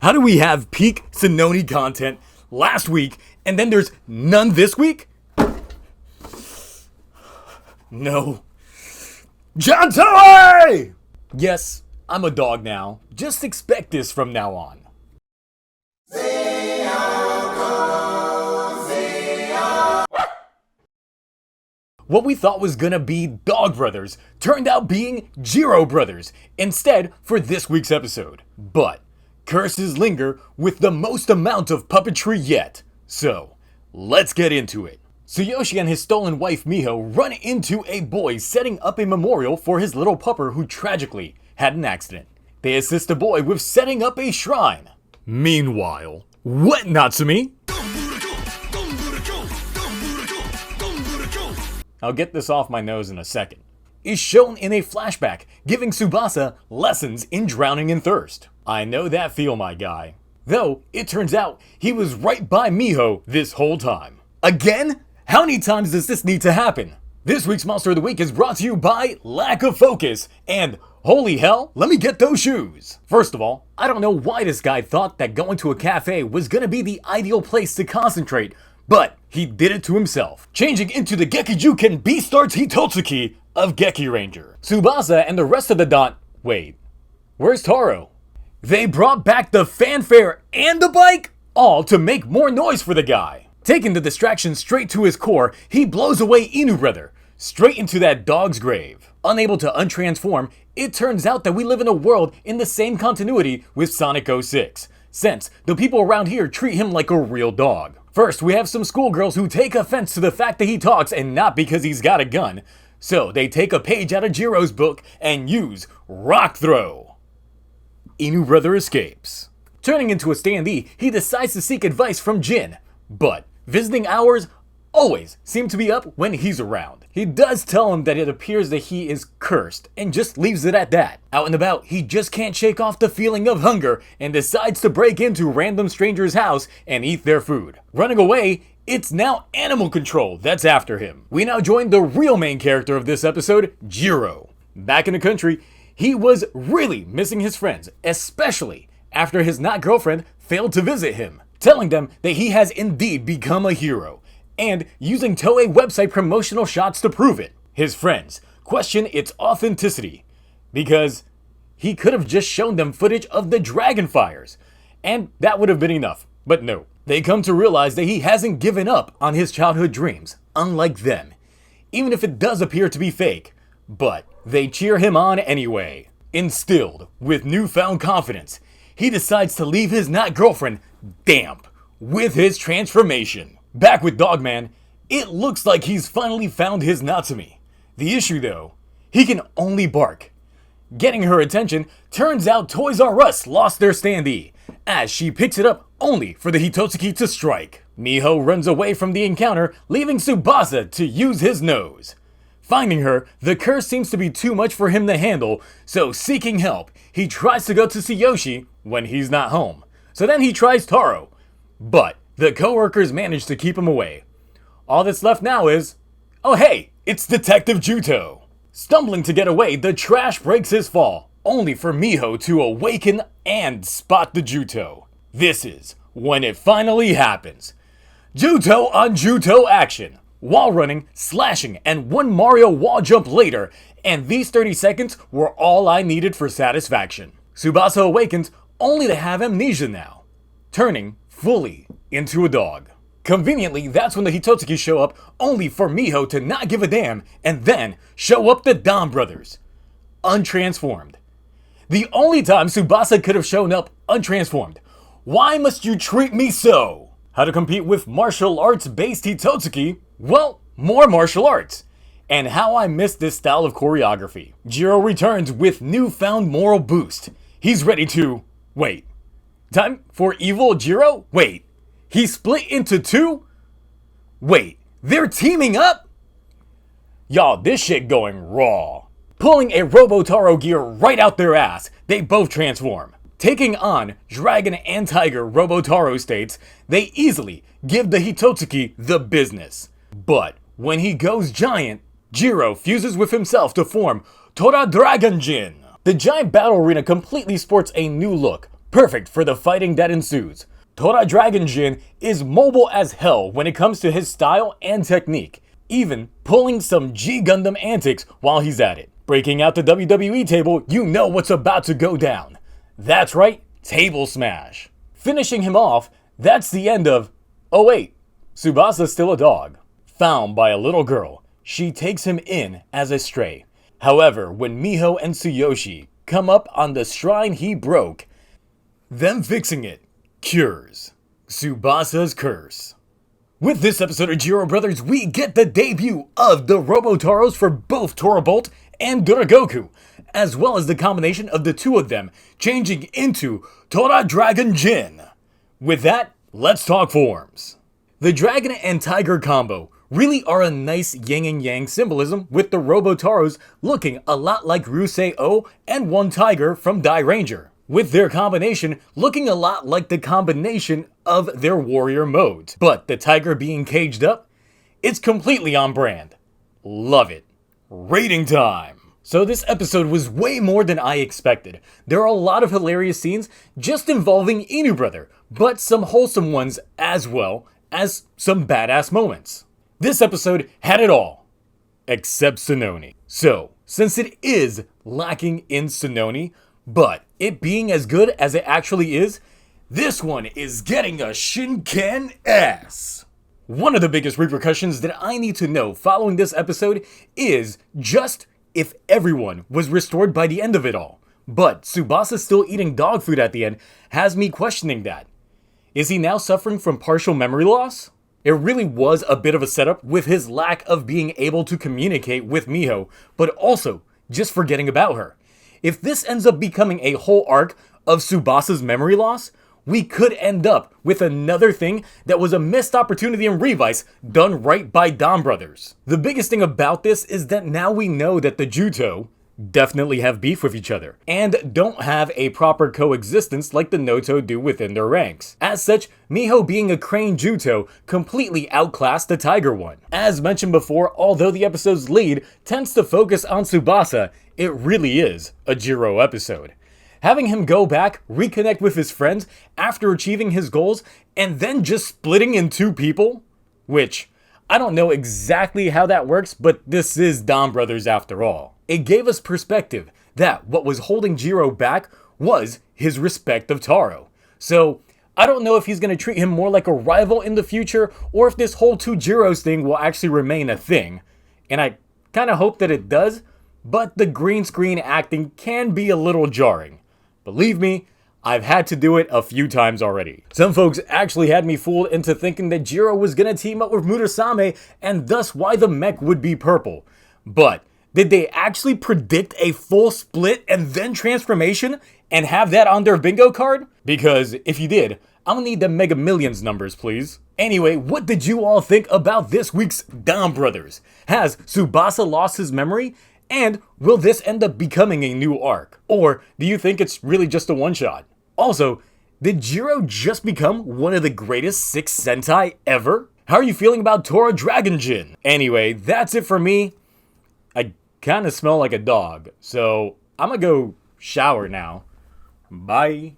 How do we have peak Sononi content last week and then there's none this week? No. John Toy! Yes, I'm a dog now. Just expect this from now on. What we thought was gonna be DonBrothers turned out being Jiro Brothers instead for this week's episode. But curses linger with the most amount of puppetry yet. So, let's get into it. Tsuyoshi and his stolen wife Miho run into a boy setting up a memorial for his little pupper who tragically had an accident. They assist the boy with setting up a shrine. Meanwhile, what Natsumi? I'll get this off my nose in a second. Is shown in a flashback, giving Tsubasa lessons in drowning in thirst. I know that feel, my guy. Though, it turns out he was right by Miho this whole time. Again? How many times does this need to happen? This week's Monster of the Week is brought to you by Lack of Focus and holy hell, let me get those shoes. First of all, I don't know why this guy thought that going to a cafe was gonna be the ideal place to concentrate, but he did it to himself, changing into the Gekijuken Beastars Hitotsuki of Geki Ranger. Tsubasa and the rest of the Wait, where's Taro? They brought back the fanfare and the bike, all to make more noise for the guy. Taking the distraction straight to his core, he blows away Inu Brother, straight into that dog's grave. Unable to untransform, it turns out that we live in a world in the same continuity with Sonic 06, since the people around here treat him like a real dog. First, we have some schoolgirls who take offense to the fact that he talks and not because he's got a gun. So they take a page out of Jiro's book and use Rock Throw. Inu Brother escapes. Turning into a standee, he decides to seek advice from Jin, but visiting hours always seem to be up when he's around. He does tell him that it appears that he is cursed and just leaves it at that. Out and about, he just can't shake off the feeling of hunger and decides to break into random strangers' house and eat their food. Running away, it's now animal control that's after him. We now join the real main character of this episode, Jiro. Back in the country, he was really missing his friends, especially after his not-girlfriend failed to visit him, telling them that he has indeed become a hero, and using Toei website promotional shots to prove it. His friends question its authenticity, because he could have just shown them footage of the dragon fires, and that would have been enough, but no. They come to realize that he hasn't given up on his childhood dreams, unlike them, even if it does appear to be fake, but they cheer him on anyway. Instilled with newfound confidence, he decides to leave his not-girlfriend damp with his transformation. Back with Dogman, it looks like he's finally found his Natsumi. The issue though, he can only bark. Getting her attention, turns out Toys R Us lost their standee, as she picks it up only for the Hitotsuki to strike. Miho runs away from the encounter, leaving Tsubasa to use his nose. Finding her, the curse seems to be too much for him to handle, so seeking help, he tries to go to Tsuyoshi when he's not home. So then he tries Taro, but the co-workers manage to keep him away. All that's left now is, oh hey, it's Detective Juto. Stumbling to get away, the trash breaks his fall, only for Miho to awaken and spot the Juto. This is when it finally happens. Juto on Juto action. Wall running, slashing, and one Mario wall jump later, and these 30 seconds were all I needed for satisfaction. Tsubasa awakens only to have amnesia now, turning fully into a dog. Conveniently, that's when the Hitotsuki show up, only for Miho to not give a damn, and then show up the DonBrothers, untransformed. The only time Tsubasa could have shown up untransformed. Why must you treat me so? How to compete with martial arts based Hitotsuki? Well, more martial arts. And how I missed this style of choreography. Jiro returns with newfound moral boost. He's ready to... Wait. Time for evil Jiro? Wait. He split into two? Wait. They're teaming up? Y'all, this shit going raw. Pulling a Robotaro gear right out their ass, they both transform. Taking on Dragon and Tiger Robotaro states, they easily give the Hitotsuki the business. But when he goes giant, Jiro fuses with himself to form Tora Dragon Jin. The giant battle arena completely sports a new look, perfect for the fighting that ensues. Tora Dragon Jin is mobile as hell when it comes to his style and technique, even pulling some G Gundam antics while he's at it. Breaking out the WWE table, you know what's about to go down. That's right, table smash. Finishing him off, that's the end of, oh wait, Tsubasa's still a dog. Found by a little girl, she takes him in as a stray. However, when Miho and Tsuyoshi come up on the shrine he broke, them fixing it cures Tsubasa's curse. With this episode of DonBrothers, we get the debut of the Robotaros for both Torabolt and Duragoku, as well as the combination of the two of them changing into Tora Dragon Jin. With that, let's talk forms. The dragon and tiger combo really are a nice yin and yang symbolism, with the Robotaros looking a lot like Rusei-O and One Tiger from Die Ranger, with their combination looking a lot like the combination of their warrior modes. But the tiger being caged up, it's completely on brand. Love it. Rating time. So this episode was way more than I expected. There are a lot of hilarious scenes just involving Inu Brother, but some wholesome ones as well as some badass moments. This episode had it all, except Sononi. So, since it is lacking in Sononi, but it being as good as it actually is, this one is getting a Shinken ass. One of the biggest repercussions that I need to know following this episode is just if everyone was restored by the end of it all. But Tsubasa still eating dog food at the end has me questioning that. Is he now suffering from partial memory loss? It really was a bit of a setup with his lack of being able to communicate with Miho, but also just forgetting about her. If this ends up becoming a whole arc of Tsubasa's memory loss, we could end up with another thing that was a missed opportunity in Revice done right by DonBrothers. The biggest thing about this is that now we know that the Juto definitely have beef with each other and don't have a proper coexistence like the Noto do within their ranks. As such, Miho being a Crane Juto completely outclassed the Tiger one. As mentioned before, although the episode's lead tends to focus on Tsubasa, it really is a Jiro episode. Having him go back, reconnect with his friends after achieving his goals, and then just splitting in two people? Which, I don't know exactly how that works, but this is DonBrothers after all. It gave us perspective that what was holding Jiro back was his respect of Taro. So, I don't know if he's going to treat him more like a rival in the future, or if this whole two Jiros thing will actually remain a thing. And I kind of hope that it does, but the green screen acting can be a little jarring. Believe me, I've had to do it a few times already. Some folks actually had me fooled into thinking that Jiro was gonna team up with Murasame and thus why the mech would be purple. But did they actually predict a full split and then transformation and have that on their bingo card? Because if you did, I'm gonna need the Mega Millions numbers, please. Anyway, what did you all think about this week's DonBrothers? Has Tsubasa lost his memory? And will this end up becoming a new arc? Or do you think it's really just a one-shot? Also, did Jiro just become one of the greatest 6 Sentai ever? How are you feeling about Tora Dragon Jin? Anyway, that's it for me. I kinda smell like a dog, so I'm gonna go shower now. Bye.